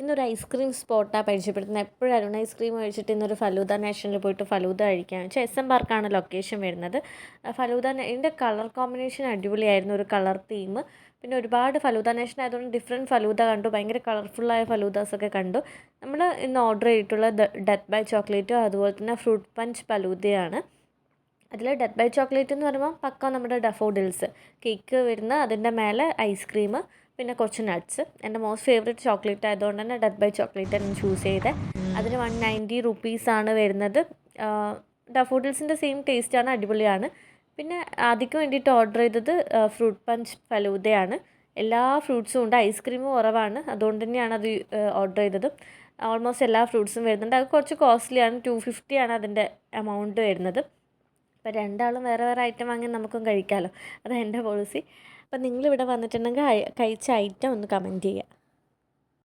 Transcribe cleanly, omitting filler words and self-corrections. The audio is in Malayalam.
ഇന്നൊരു ഐസ്ക്രീം സ്പോട്ടാണ് പരിചയപ്പെടുത്തുന്നത്. എപ്പോഴും അരുൺ ഐസ്ക്രീം കഴിച്ചിട്ട് ഇന്നൊരു ഫലൂദ നാഷണലിൽ പോയിട്ട് ഫലൂദ കഴിക്കാൻ വെച്ചാൽ SM പാർക്കാണ് ലൊക്കേഷൻ വരുന്നത്. ഫലൂദ ഇതിൻ്റെ കളർ കോമ്പിനേഷൻ അടിപൊളിയായിരുന്നു, ഒരു കളർ തീം. പിന്നെ ഒരുപാട് ഫലൂദ നാഷൻ ആയതുകൊണ്ട് ഡിഫറെൻറ്റ് ഫലൂദ കണ്ടു, ഭയങ്കര കളർഫുള്ളായ ഫലൂദാസൊക്കെ കണ്ടു. നമ്മൾ ഇന്ന് ഓർഡർ ചെയ്തിട്ടുള്ള ഡെത്ത് ബൈ ചോക്ലേറ്റും അതുപോലെ തന്നെ ഫ്രൂട്ട് പഞ്ച് ഫലൂദയാണ്. അതിൽ ഡെത്ത് ബൈ ചോക്ലേറ്റ് എന്ന് പറയുമ്പോൾ പക്ക നമ്മുടെ ഡഫോഡിൽസ് കേക്ക് വരുന്ന, അതിൻ്റെ മേലെ ഐസ്ക്രീം, പിന്നെ കുറച്ച് നട്ട്സ്. എൻ്റെ മോസ്റ്റ് ഫേവറേറ്റ് ചോക്ലേറ്റ് ആയതുകൊണ്ട് തന്നെ ഡെത്ത് ബൈ ചോക്ലേറ്റ് ഞാൻ ചൂസ് ചെയ്തത്. അതിന് 190 റുപ്പീസാണ് വരുന്നത്. ഡഫോഡിൽസിൻ്റെ സെയിം ടേസ്റ്റാണ്, അടിപൊളിയാണ്. പിന്നെ അതിക്ക് വേണ്ടിയിട്ട് ഓർഡർ ചെയ്തത് ഫ്രൂട്ട് പഞ്ച് ഫലൂദയാണ്. എല്ലാ ഫ്രൂട്ട്സും ഉണ്ട്, ഐസ്ക്രീമും കുറവാണ്, അതുകൊണ്ട് തന്നെയാണ് അത് ഓർഡർ ചെയ്തത്. ഓൾമോസ്റ്റ് എല്ലാ ഫ്രൂട്ട്സും വരുന്നുണ്ട്. അത് കുറച്ച് കോസ്റ്റ്ലിയാണ്, 250 ആണ് അതിൻ്റെ എമൗണ്ട് വരുന്നത്. അപ്പോൾ രണ്ടാളും വേറെ വേറെ ഐറ്റം വാങ്ങി നമുക്കും കഴിക്കാമല്ലോ, അതാണ് എൻ്റെ പോളിസി. അപ്പോൾ നിങ്ങളിവിടെ വന്നിട്ടുണ്ടെങ്കിൽ കഴിച്ച ഐറ്റം ഒന്ന് കമൻറ്റ് ചെയ്യുക.